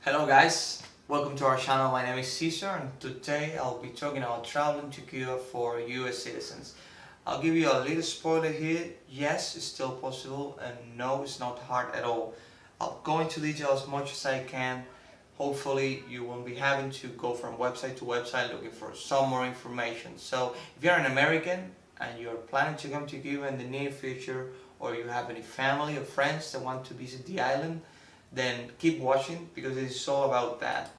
Hello guys, welcome to our channel. My name is Caesar and today I'll be talking about traveling to Cuba for US citizens. I'll give you a little spoiler here. Yes, it's still possible, and no, it's not hard at all. I'll go into detail as much as I can. Hopefully you won't be having to go from website to website looking for some more information. So if you're an American and you're planning to come to Cuba in the near future, or you have any family or friends that want to visit the island, then keep watching because it's all about that.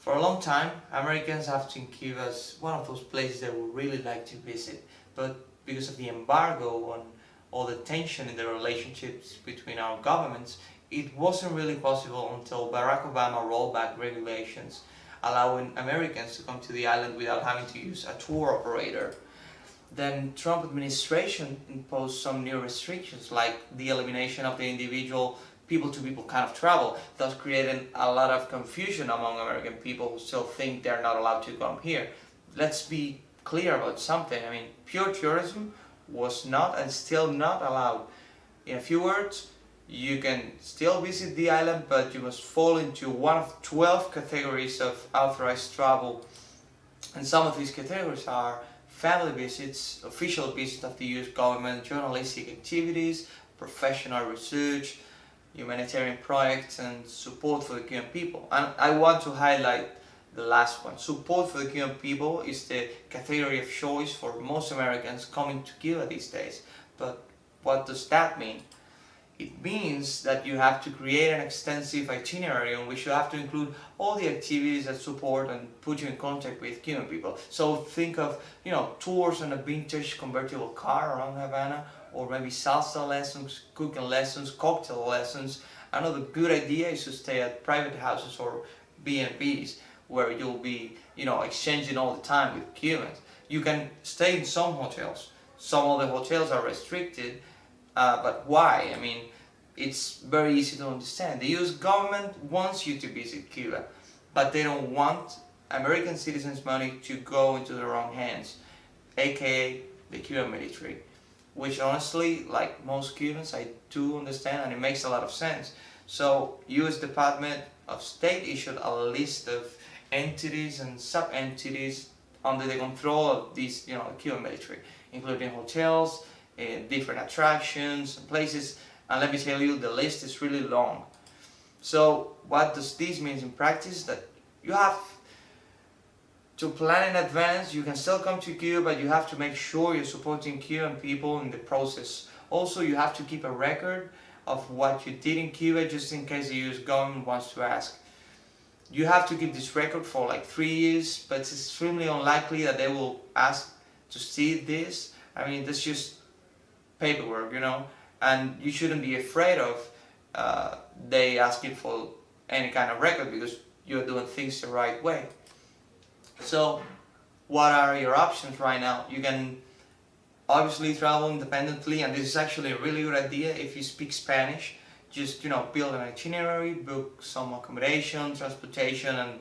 For a long time, Americans have seen Cuba as one of those places they would really like to visit, but because of the embargo and all the tension in the relationships between our governments, it wasn't really possible until Barack Obama rolled back regulations allowing Americans to come to the island without having to use a tour operator. Then Trump administration imposed some new restrictions like the elimination of the individual people-to-people kind of travel, thus creating a lot of confusion among American people who still think they're not allowed to come here. Let's be clear about something. I mean, pure tourism was not and still not allowed. In a few words, you can still visit the island, but you must fall into one of 12 categories of authorized travel. And some of these categories are family visits, official visits of the US government, journalistic activities, professional research, humanitarian projects, and support for the Cuban people. And I want to highlight the last one. Support for the Cuban people is the category of choice for most Americans coming to Cuba these days. But what does that mean? It means that you have to create an extensive itinerary on which you have to include all the activities that support and put you in contact with Cuban people. So think of, tours on a vintage convertible car around Havana, or maybe salsa lessons, cooking lessons, cocktail lessons. Another good idea is to stay at private houses or B&Bs where you'll be, exchanging all the time with Cubans. You can stay in some hotels. Some of the hotels are restricted. But why? I mean, it's very easy to understand. The US government wants you to visit Cuba, but they don't want American citizens' money to go into the wrong hands, aka the Cuban military. Which honestly, like most Cubans, I do understand, and it makes a lot of sense. So, US Department of State issued a list of entities and sub-entities under the control of these, Cuban military, including hotels, different attractions and places, and let me tell you, the list is really long. So what does this mean in practice? That you have to plan in advance. You can still come to Cuba, but you have to make sure you're supporting Cuban people in the process. Also, you have to keep a record of what you did in Cuba just in case the US government wants to ask. You have to keep this record for like 3 years, but it's extremely unlikely that they will ask to see this. I mean, that's just paperwork, and you shouldn't be afraid of they asking for any kind of record because you're doing things the right way. So what are your options right now? You can obviously travel independently, and this is actually a really good idea if you speak Spanish. Just build an itinerary, book some accommodation, transportation, and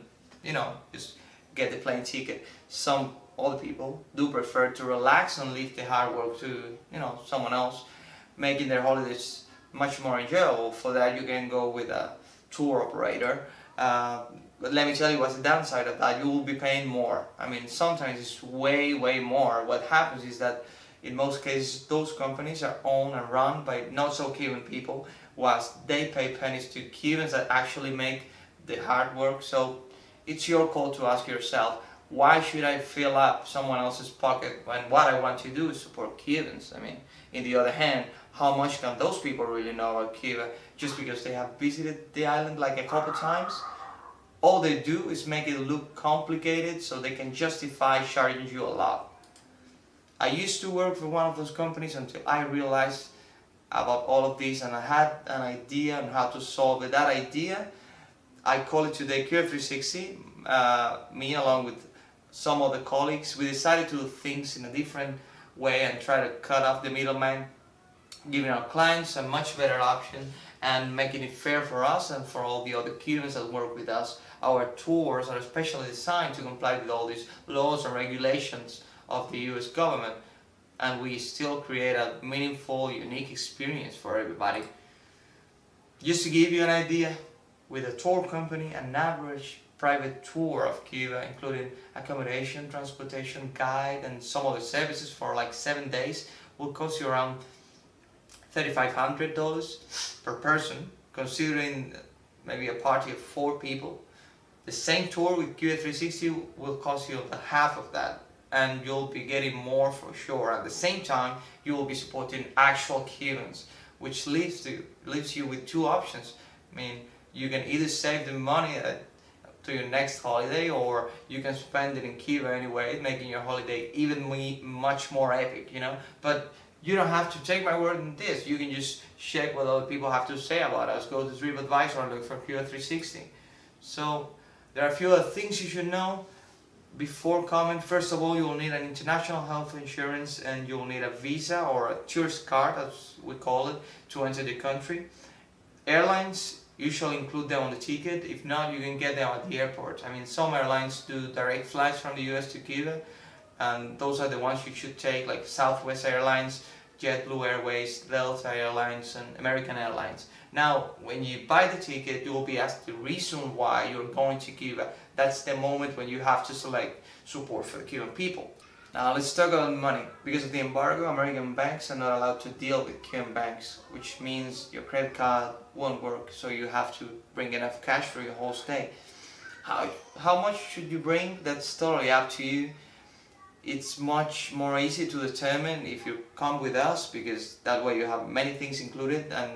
just get the plane ticket. Some other people do prefer to relax and leave the hard work to someone else, making their holidays much more enjoyable. For that, you can go with a tour operator. But let me tell you what's the downside of that. You will be paying more. I mean, sometimes it's way more. What happens is that in most cases those companies are owned and run by not so Cuban people, whilst they pay pennies to Cubans that actually make the hard work. So it's your call to ask yourself, why should I fill up someone else's pocket when what I want to do is support Cubans? I mean, in the other hand, how much can those people really know about Cuba just because they have visited the island like a couple times? All they do is make it look complicated so they can justify charging you a lot. I used to work for one of those companies until I realized about all of this, and I had an idea on how to solve it. That idea, I call it today Cure 360. Me along with some other colleagues, we decided to do things in a different way and try to cut off the middleman, giving our clients a much better option and making it fair for us and for all the other Cubans that work with us. Our tours are especially designed to comply with all these laws and regulations of the US government. and we still create a meaningful, unique experience for everybody. Just to give you an idea, with a tour company, an average private tour of Cuba, including accommodation, transportation, guide, and some other services for like 7 days, will cost you around $3,500 per person, considering maybe a party of 4 people. The same tour with Cuba 360 will cost you the half of that, and you'll be getting more for sure. At the same time, you will be supporting actual Cubans, which leaves you with 2 options. I mean, you can either save the money to your next holiday, or you can spend it in Cuba anyway, making your holiday even much more epic, you know. But you don't have to take my word on this. You can just check what other people have to say about us. Go to TripAdvisor and look for Cuba 360. So there are a few other things you should know before coming. First of all, you will need an international health insurance, and you will need a visa or a tourist card, as we call it, to enter the country. Airlines usually include them on the ticket. If not, you can get them at the airport. I mean, some airlines do direct flights from the US to Cuba, and those are the ones you should take, like Southwest Airlines, JetBlue Airways, Delta Airlines, and American Airlines. Now, when you buy the ticket, you will be asked the reason why you're going to Cuba. That's the moment when you have to select support for the Cuban people. Now let's talk about money. Because of the embargo, American banks are not allowed to deal with Cuban banks, which means your credit card won't work, so you have to bring enough cash for your whole stay. How much should you bring? That's totally up to you. It's much more easy to determine if you come with us, because that way you have many things included and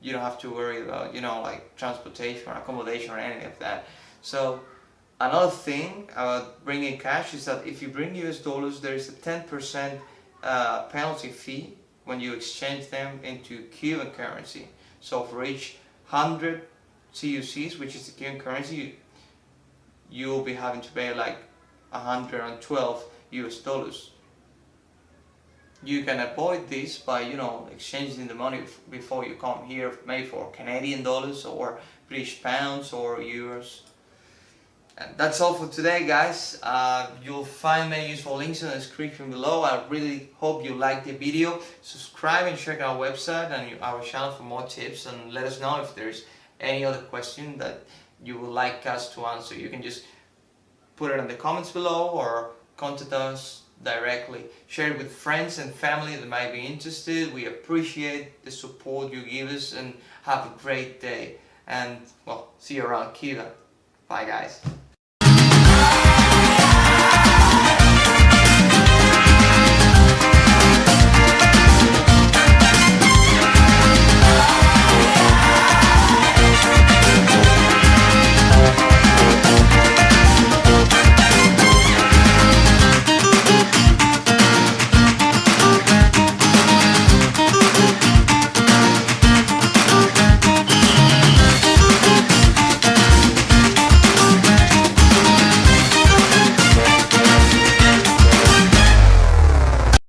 you don't have to worry about, you know, like transportation or accommodation or any of that. So another thing about bringing cash is that if you bring US dollars, there is a 10% penalty fee when you exchange them into Cuban currency. So for each 100 CUCs, which is the Cuban currency, you will be having to pay like 112 US dollars. You can avoid this by, you know, exchanging the money before you come here, maybe for Canadian dollars or British pounds or euros. And that's all for today, guys. You'll find many useful links in the description below. I really hope you liked the video. Subscribe and check our website and our channel for more tips, and let us know if there's any other question that you would like us to answer. You can just put it in the comments below or contact us directly. Share it with friends and family that might be interested. We appreciate the support you give us, and have a great day. And well, see you around Cuba. Bye, guys.